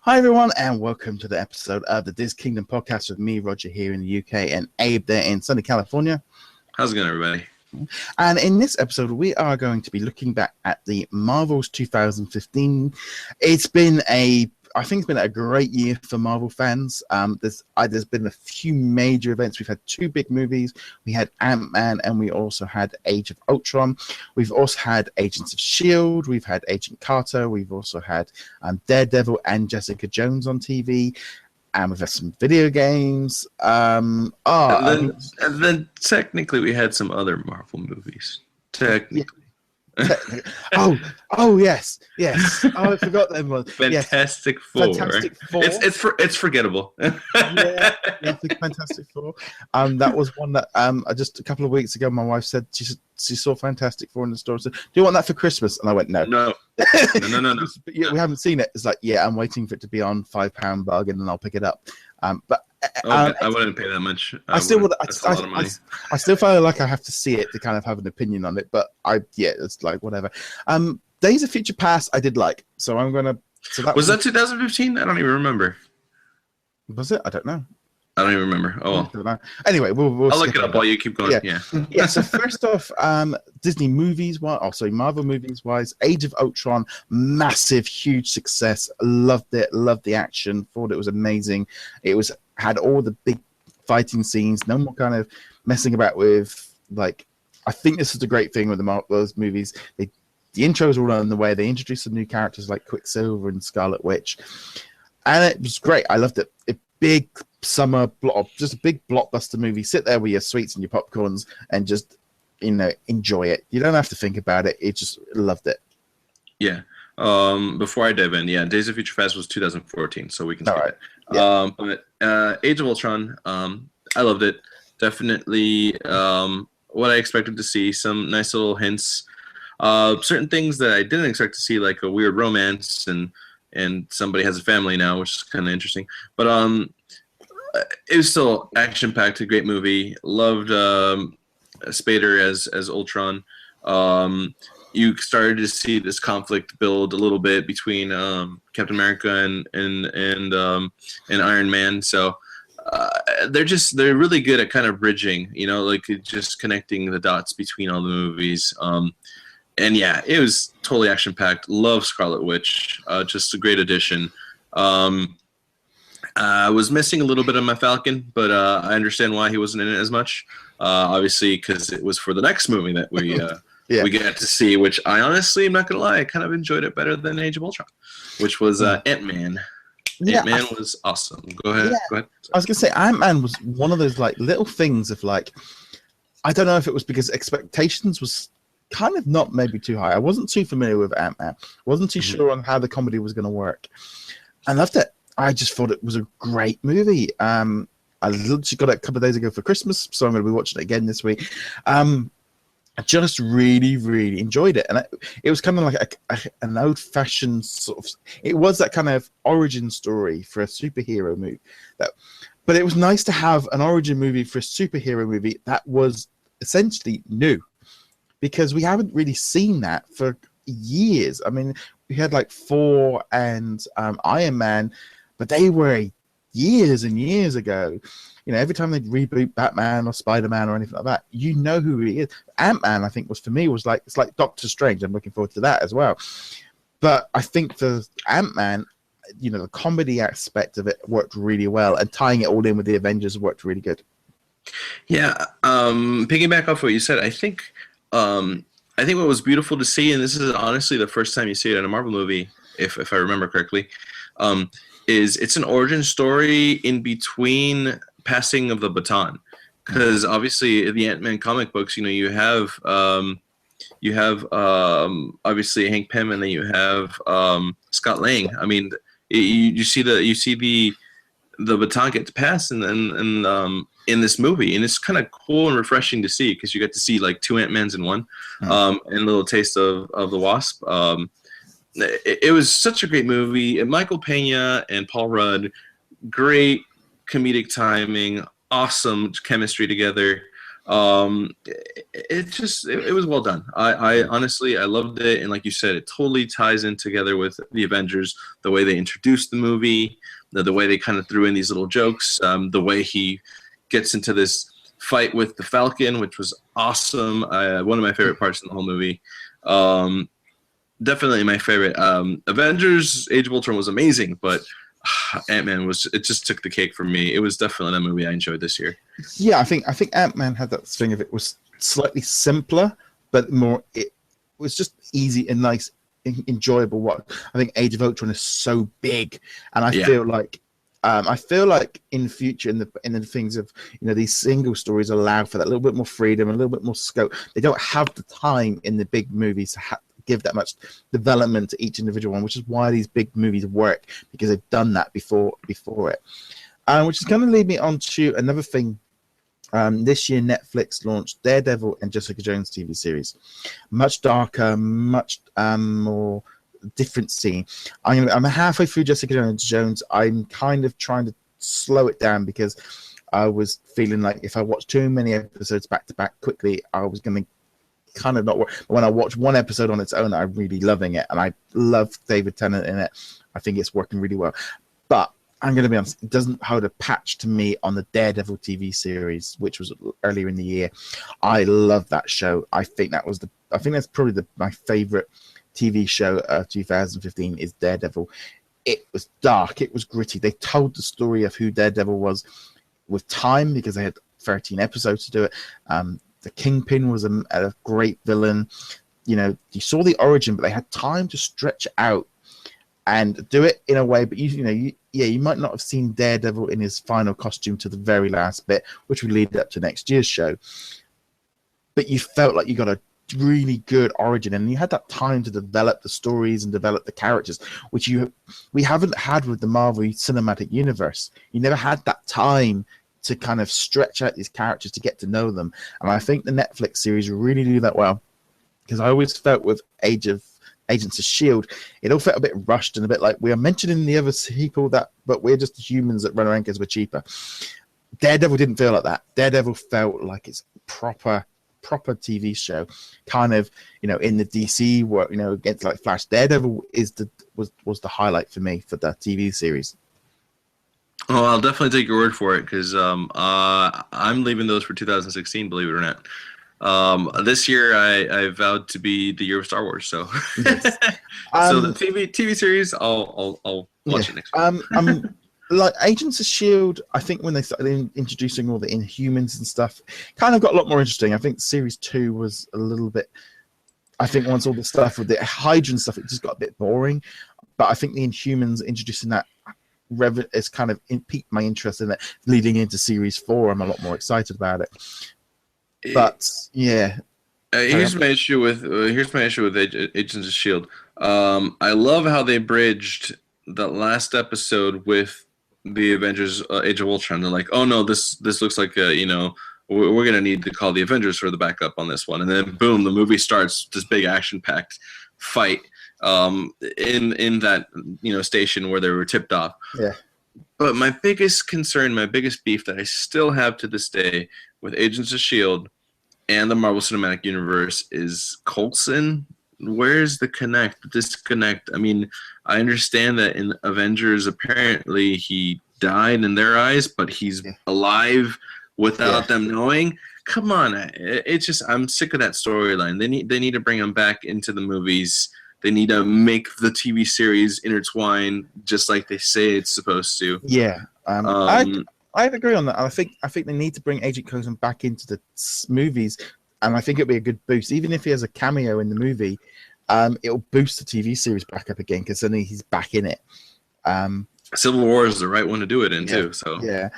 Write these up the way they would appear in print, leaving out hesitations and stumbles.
Hi everyone, and welcome to the episode of the DisKingdom podcast with me, Roger, here in the UK, and Abe there in sunny California. How's it going, everybody? And in this episode, we are going to be looking back at the Marvel's 2015. I think it's been a great year for Marvel fans. There's been a few major events. We've had two big movies. We had Ant-Man, and we also had Age of Ultron. We've also had Agents of S.H.I.E.L.D. We've had Agent Carter. We've also had Daredevil and Jessica Jones on TV. And we've had some video games. And then technically we had some other Marvel movies. Technically. Yes. Oh, I forgot that one. Fantastic Four. It's forgettable. yeah, the Fantastic Four. That was one that just a couple of weeks ago my wife said she saw Fantastic Four in the store. Said, "Do you want that for Christmas?" And I went, "No." No. We haven't seen it. It's like, yeah, I'm waiting for it to be on £5 bargain and I'll pick it up. I wouldn't pay that much. I still feel like I have to see it to kind of have an opinion on it, but it's like whatever. Days of Future Past I did like, so I'm gonna. So was that 2015? I don't even remember. Was it? I don't know. I don't even remember. Oh, well. Anyway, we'll I'll look it up while you keep going. Yeah. So first off, Disney movies Marvel movies wise, Age of Ultron, massive, huge success. Loved it. Loved the action. Thought it was amazing. Had all the big fighting scenes. No more kind of messing about with like. I think this is the great thing with those movies. The intros were on the way. They introduced some new characters like Quicksilver and Scarlet Witch, and it was great. I loved it. Big summer just a big blockbuster movie. Sit there with your sweets and your popcorns and just enjoy it. You don't have to think about it. It just loved it. Yeah. Before I dive in, Days of Future Past was 2014, so we can skip it. Yeah. But Age of Ultron, I loved it. Definitely what I expected to see. Some nice little hints. Certain things that I didn't expect to see, like a weird romance and somebody has a family now, which is kind of interesting. But it was still action-packed, a great movie. Loved Spader as Ultron. You started to see this conflict build a little bit between Captain America and Iron Man. So they're really good at kind of bridging, like just connecting the dots between all the movies. And yeah, it was totally action-packed. Love Scarlet Witch. Just a great addition. I was missing a little bit of my Falcon, but I understand why he wasn't in it as much. Obviously, because it was for the next movie that we we get to see, which I honestly, I'm not going to lie, I kind of enjoyed it better than Age of Ultron, which was Ant-Man. Ant-Man was awesome. Go ahead. I was going to say, Ant-Man was one of those like little things of like, I don't know if it was because expectations was kind of not maybe too high. I wasn't too familiar with Ant-Man. Wasn't too sure on how the comedy was going to work. I loved it. I just thought it was a great movie. I literally got it a couple of days ago for Christmas, so I'm going to be watching it again this week. I just really, really enjoyed it. And it was kind of like an old-fashioned sort of... It was that kind of origin story for a superhero movie. But it was nice to have an origin movie for a superhero movie that was essentially new. Because we haven't really seen that for years. I mean, we had like Thor and Iron Man, but they were years and years ago. Every time they'd reboot Batman or Spider-Man or anything like that, you know who he is. Ant-Man, I think, it's like Doctor Strange. I'm looking forward to that as well. But I think for Ant-Man, the comedy aspect of it worked really well, and tying it all in with the Avengers worked really good. Yeah, piggyback off what you said, I think what was beautiful to see, and this is honestly the first time you see it in a Marvel movie, if I remember correctly, is it's an origin story in between passing of the baton. Because obviously in the Ant-Man comic books, you have obviously Hank Pym, and then you have Scott Lang. I mean, you see the baton get passed, and in this movie, and it's kind of cool and refreshing to see, because you get to see like two Ant-Mans in one, and a little taste of the Wasp. It was such a great movie. And Michael Pena and Paul Rudd, great comedic timing, awesome chemistry together. It was well done. I honestly I loved it, and like you said, it totally ties in together with the Avengers. The way they introduced the movie, the way they kind of threw in these little jokes, the way he gets into this fight with the Falcon, which was awesome. One of my favorite parts in the whole movie. Definitely my favorite. Avengers: Age of Ultron was amazing, but Ant-Man it just took the cake for me. It was definitely a movie I enjoyed this year. Yeah, I think Ant-Man had that thing of it was slightly simpler, but more it was just easy and nice, enjoyable. What I think Age of Ultron is so big, and I feel like in future in the things of these single stories allow for that little bit more freedom, a little bit more scope. They don't have the time in the big movies to give that much development to each individual one, which is why these big movies work, because they've done that before it. Which is going to lead me on to another thing. This year, Netflix launched Daredevil and Jessica Jones TV series. Much darker, much more different scene. I'm halfway through Jessica Jones. I'm kind of trying to slow it down because I was feeling like if I watched too many episodes back to back quickly, I was going to kind of not work. But when I watch one episode on its own, I'm really loving it, and I love David Tennant in it. I think it's working really well. But I'm going to be honest, it doesn't hold a patch to me on the Daredevil TV series, which was earlier in the year. I love that show. I think that's probably my favorite TV show of 2015 is Daredevil. It was dark. It was gritty. They told the story of who Daredevil was with time because they had 13 episodes to do it. The Kingpin was a great villain. You saw the origin, but they had time to stretch it out and do it in a way. But you might not have seen Daredevil in his final costume to the very last bit, which would lead up to next year's show. But you felt like you got a really good origin, and you had that time to develop the stories and develop the characters, which we haven't had with the Marvel Cinematic Universe. You never had that time to kind of stretch out these characters to get to know them. And I think the Netflix series really do that well, because I always felt with Agents of S.H.I.E.L.D., it all felt a bit rushed and a bit like we are mentioning the other people but we're just humans that run around because we're cheaper. Daredevil didn't feel like that. Daredevil felt like it's proper TV show, kind of in the DC work, against like Flash. Daredevil was the highlight for me for the TV series. Oh, I'll definitely take your word for it, because I'm leaving those for 2016, believe it or not. This year I vowed to be the year of Star Wars, so Yes. So the TV series I'll watch it next week. Like Agents of S.H.I.E.L.D., I think when they started introducing all the Inhumans and stuff, kind of got a lot more interesting. I think Series 2 was a little bit, I think once all the stuff with the Hydra and stuff, it just got a bit boring. But I think the Inhumans introducing that is kind of piqued my interest in it. Leading into Series 4, I'm a lot more excited about it. But yeah, here's my issue with Agents of S.H.I.E.L.D. I love how they bridged the last episode with the Avengers Age of Ultron. They're like, oh no, this looks like we're gonna need to call the Avengers for the backup on this one, and then boom, the movie starts, this big action-packed fight in that station where they were tipped off. Yeah. But my biggest concern, my biggest beef that I still have to this day with Agents of S.H.I.E.L.D. and the Marvel Cinematic Universe is Coulson. Where's the disconnect? I mean, I understand that in Avengers, apparently he died in their eyes, but he's alive without them knowing. Come on, it's just, I'm sick of that storyline. They need to bring him back into the movies. They need to make the TV series intertwine just like they say it's supposed to. Yeah, I'd agree on that. I think they need to bring Agent Coulson back into the movies, and I think it'll be a good boost. Even if he has a cameo in the movie, it'll boost the TV series back up again because then he's back in it. Civil War is the right one to do it in too. So yeah,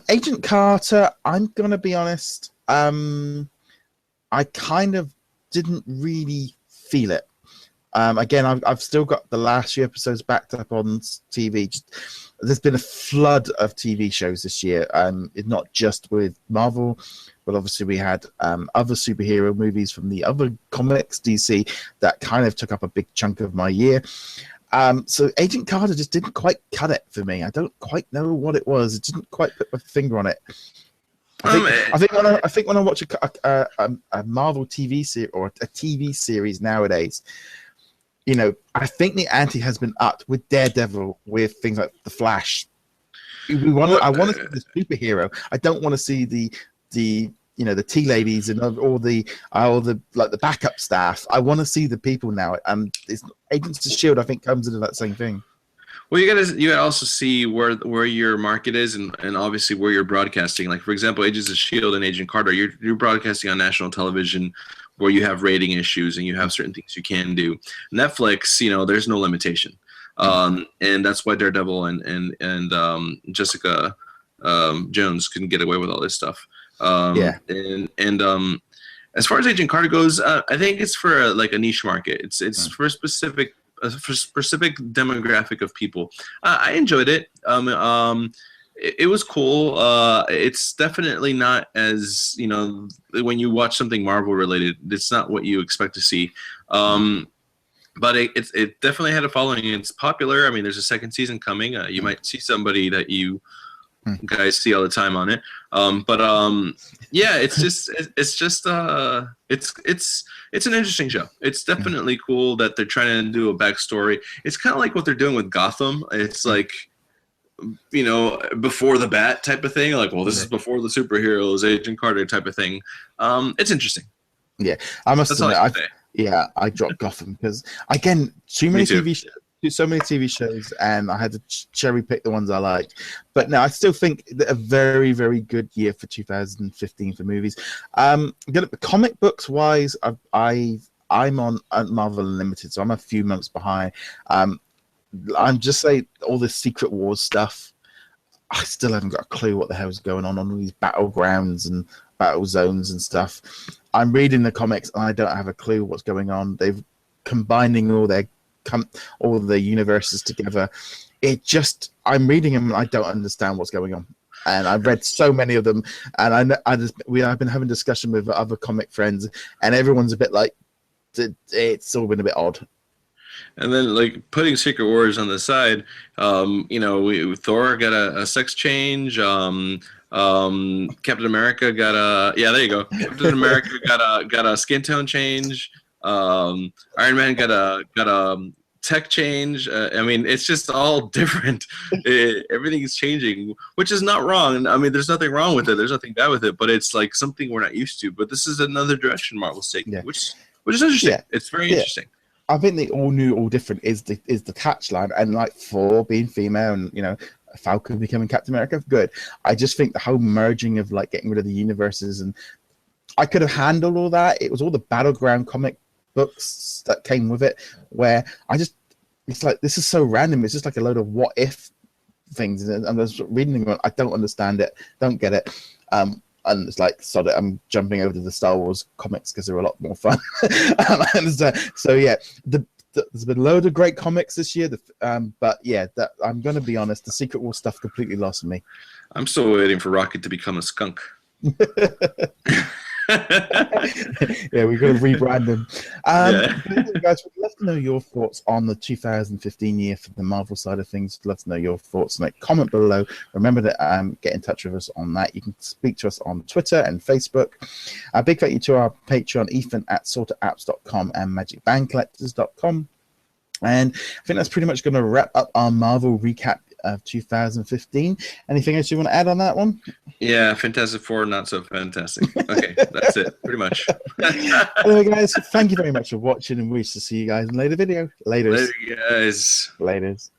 Agent Carter. I'm gonna be honest. I kind of didn't really feel it. Again, I've still got the last few episodes backed up on TV. There's been a flood of TV shows this year. It's not just with Marvel, but obviously we had other superhero movies from the other comics, DC, that kind of took up a big chunk of my year. So Agent Carter just didn't quite cut it for me. I don't quite know what it was. It didn't quite put my finger on it. I think when I watch a Marvel TV series or a TV series nowadays, you know, I think the ante has been upped with Daredevil, with things like The Flash. I want to see the superhero. I don't want to see the you know, the tea ladies and all the like the backup staff. I want to see the people now. And Agents of S.H.I.E.L.D. I think comes into that same thing. Well, you gotta also see where your market is, and obviously where you're broadcasting. Like, for example, Agents of S.H.I.E.L.D. and Agent Carter, you're broadcasting on national television, where you have rating issues and you have certain things you can do. Netflix, you know, there's no limitation, and that's why Daredevil and Jessica Jones couldn't get away with all this stuff. And as far as Agent Carter goes, I think it's for a niche market. It's for a specific demographic of people. I enjoyed it. It was cool. It's definitely not, as you know, when you watch something Marvel related, it's not what you expect to see. But it definitely had a following. It's popular. I mean, there's a second season coming. You might see somebody that you guys see all the time on it. Yeah, it's an interesting show. It's definitely cool that they're trying to do a backstory. It's kind of like what they're doing with Gotham. It's like, you know, before the bat type of thing. Like, well, this is before the superheroes, Agent Carter type of thing. It's interesting. Yeah, I must admit, I dropped Gotham because, again, so many TV shows, and I had to cherry pick the ones I liked. But no, I still think that a very, very good year for 2015 for movies. Comic books wise, I'm on Marvel Unlimited, so I'm a few months behind. I'm just saying, all this Secret Wars stuff, I still haven't got a clue what the hell is going on all these battlegrounds and battle zones and stuff. I'm reading the comics and I don't have a clue what's going on. They've combining all the universes together. I'm reading them and I don't understand what's going on. And I've read so many of them, and I've been having discussion with other comic friends, and everyone's a bit like, it's all been a bit odd. And then, like, putting Secret Wars on the side, you know, Thor got a sex change. Captain America got there you go. Captain America got a skin tone change. Iron Man got a tech change. I mean, it's just all different. Everything is changing, which is not wrong. I mean, there's nothing wrong with it. There's nothing bad with it. But it's like something we're not used to. But this is another direction Marvel's taking, which is interesting. Yeah. It's very interesting. I think the all new, all different is the touch line, and like Thor being female, and you know, Falcon becoming Captain America, good. I just think the whole merging of like getting rid of the universes, and I could have handled all that. It was all the battleground comic books that came with it, where it's like, this is so random. It's just like a load of what if things, and I'm just reading them. I don't understand it, don't get it. And it's like, sod it, I'm jumping over to the Star Wars comics because they're a lot more fun. So yeah, there's been a load of great comics this year. But yeah, I'm going to be honest, the Secret Wars stuff completely lost me. I'm still waiting for Rocket to become a skunk. Yeah, we've got to rebrand them. Guys, we'd love to know your thoughts on the 2015 year for the Marvel side of things. We'd love to know your thoughts. Comment below. Remember to get in touch with us on that. You can speak to us on Twitter and Facebook. A big thank you to our Patreon, Ethan at sorterapps.com and magicbandcollectors.com. And I think that's pretty much going to wrap up our Marvel recap of 2015. Anything else you want to add on that one? Yeah, Fantastic Four, not so fantastic. Okay, that's it, pretty much. Anyway, guys, thank you very much for watching, and we shall see you guys in a later video. Later, guys. Laters.